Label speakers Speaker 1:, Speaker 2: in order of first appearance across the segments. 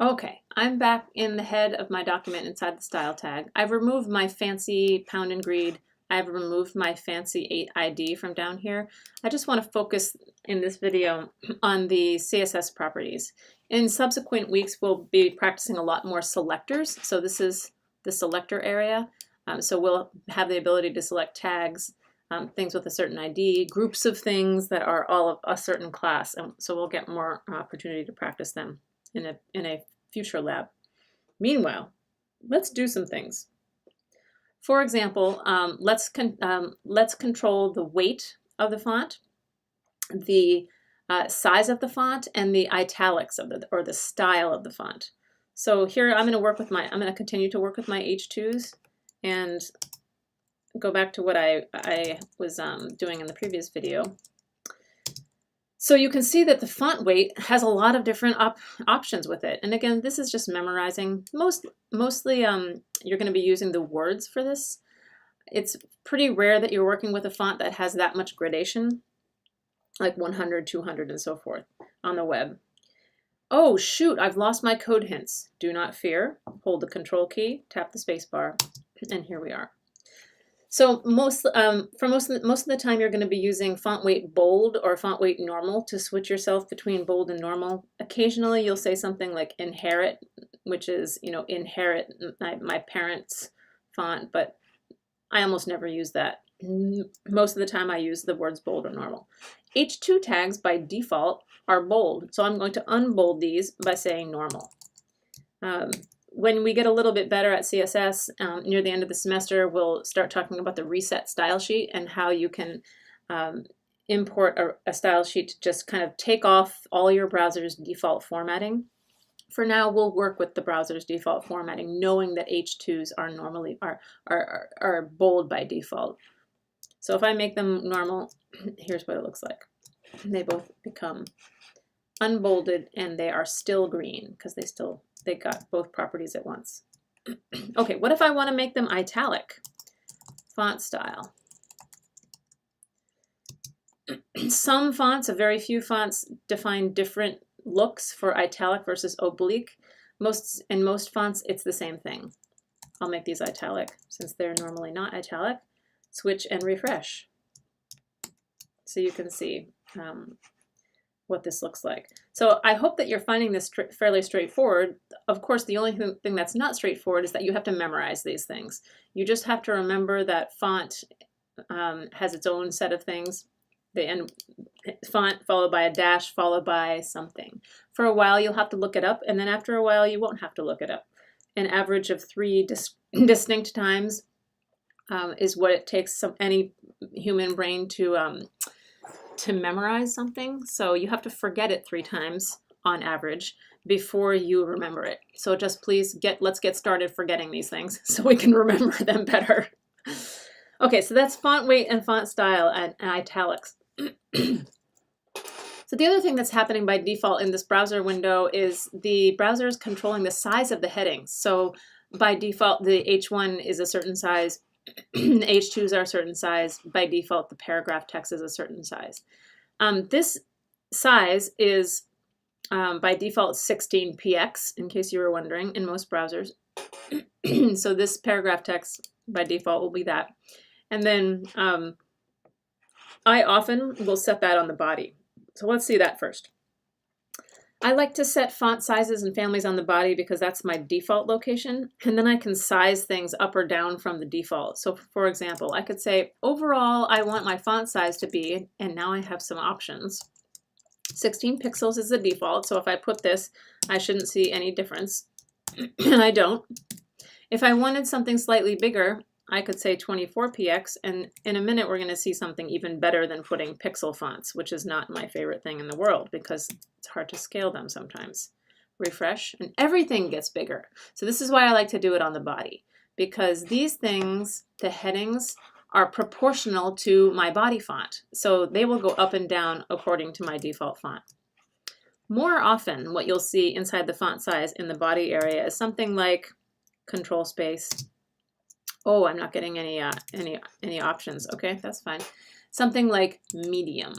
Speaker 1: Okay, I'm back in the head of my document inside the style tag. I've removed my fancy pound and greed. I've removed my fancy 8ID from down here. I just want to focus in this video on the CSS properties. In subsequent weeks, we'll be practicing a lot more selectors. So this is the selector area. So we'll have the ability to select tags, things with a certain ID, groups of things that are all of a certain class. And so we'll get more opportunity to practice them in a future lab. Meanwhile, let's do some things. For example, let's control the weight of the font, the size of the font, and the italics of the style of the font. So here I'm going to continue to work with my H2s and go back to what I was doing in the previous video. So you can see that the font weight has a lot of different options with it. And again, this is just memorizing. Mostly you're going to be using the words for this. It's pretty rare that you're working with a font that has that much gradation, like 100, 200, and so forth on the web. Oh shoot, I've lost my code hints. Do not fear. Hold the control key, tap the space bar, and here we are. So most of the time you're going to be using font weight bold or font weight normal to switch yourself between bold and normal. Occasionally you'll say something like inherit, which is, inherit my parents' font, but I almost never use that. Most of the time I use the words bold or normal. H2 tags by default are bold, so I'm going to unbold these by saying normal. When we get a little bit better at CSS near the end of the semester, we'll start talking about the reset style sheet and how you can import a style sheet to just kind of take off all your browser's default formatting. For now, we'll work with the browser's default formatting, knowing that H2s are normally are bold by default. So if I make them normal, here's what it looks like. They both become unbolded and they are still green because they got both properties at once. Okay, what if I want to make them italic? Font style. Some fonts, a very few fonts, define different looks for italic versus oblique. In most fonts, it's the same thing. I'll make these italic since they're normally not italic. Switch and refresh. So you can see what this looks like. So I hope that you're finding this fairly straightforward. Of course, the only thing that's not straightforward is that you have to memorize these things. You just have to remember that font has its own set of things. The end font followed by a dash followed by something. For a while you'll have to look it up, and then after a while you won't have to look it up. An average of 3 distinct times is what it takes any human brain to memorize something. So you have to forget it 3 times on average before you remember it. So just please let's get started forgetting these things so we can remember them better. Okay, so that's font weight and font style and italics. So the other thing that's happening by default in this browser window is the browser is controlling the size of the headings. So by default, the H1 is a certain size, the H2s are a certain size. By default, the paragraph text is a certain size. This size is by default 16px, in case you were wondering, in most browsers. So this paragraph text by default will be that. And then I often will set that on the body. So let's see that first. I like to set font sizes and families on the body because that's my default location, and then I can size things up or down from the default. So for example, I could say, overall, I want my font size to be, and now I have some options. 16 pixels is the default, so if I put this, I shouldn't see any difference, and I don't. If I wanted something slightly bigger, I could say 24px, and in a minute we're going to see something even better than putting pixel fonts, which is not my favorite thing in the world because it's hard to scale them sometimes. Refresh, and everything gets bigger. So this is why I like to do it on the body, because these things, the headings, are proportional to my body font. So they will go up and down according to my default font. More often, what you'll see inside the font size in the body area is something like control space. Oh, I'm not getting any options. Okay, that's fine. Something like medium.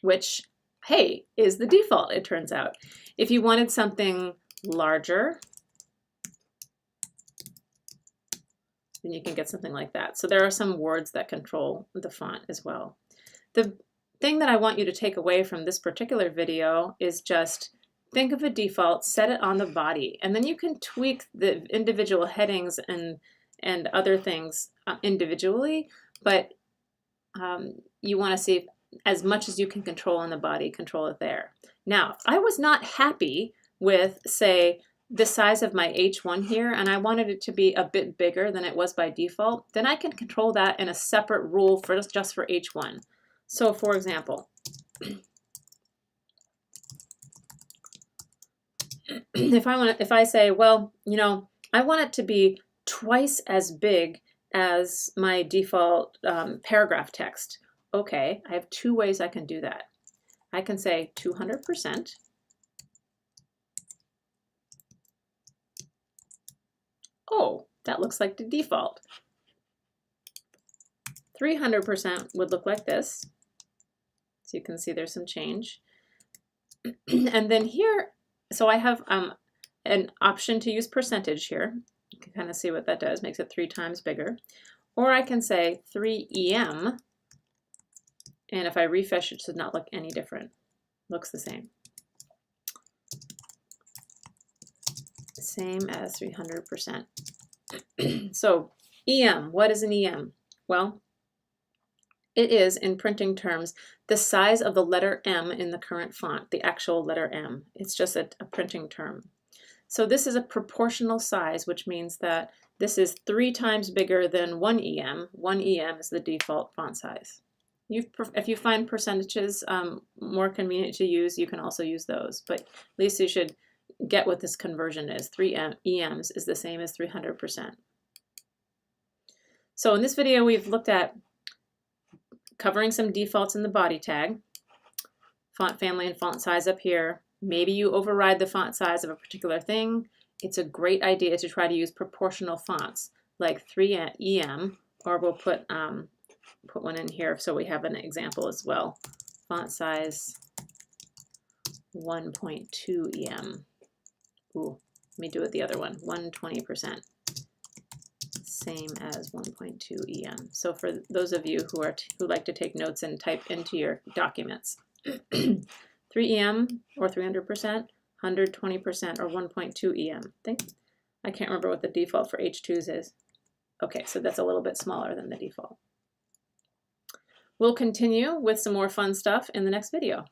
Speaker 1: which, hey, is the default, it turns out. If you wanted something larger, then you can get something like that. So there are some words that control the font as well. The thing that I want you to take away from this particular video is just think of a default, set it on the body, and then you can tweak the individual headings and other things individually, but you want to see as much as you can control on the body, control it there. Now, if I was not happy with, say, the size of my H1 here, and I wanted it to be a bit bigger than it was by default, then I can control that in a separate rule for just for H1. So for example, if I say, well, you know, I want it to be twice as big as my default paragraph text. Okay, I have two ways I can do that. I can say 200%. Oh, that looks like the default. 300% would look like this. So you can see there's some change. And then here, so I have an option to use percentage here. You can kind of see what that does, makes it 3 times bigger. Or I can say 3EM, and if I refresh, it should not look any different. Looks the same. Same as 300%. So EM, what is an EM? Well, it is, in printing terms, the size of the letter M in the current font, the actual letter M. It's just a printing term. So this is a proportional size, which means that this is 3 times bigger than 1 EM. 1 EM is the default font size. If you find percentages more convenient to use, you can also use those. But at least you should get what this conversion is. 3 EMs is the same as 300%. So in this video, we've looked at covering some defaults in the body tag, font family and font size up here. Maybe you override the font size of a particular thing. It's a great idea to try to use proportional fonts like 3EM, or we'll put one in here so we have an example as well. Font size 1.2 EM. Ooh, let me do it the other one, 120%. Same as 1.2 EM. So for those of you who like to take notes and type into your documents, 3 EM or 300%, 120% or 1.2 EM. I can't remember what the default for H2s is. Okay, so that's a little bit smaller than the default. We'll continue with some more fun stuff in the next video.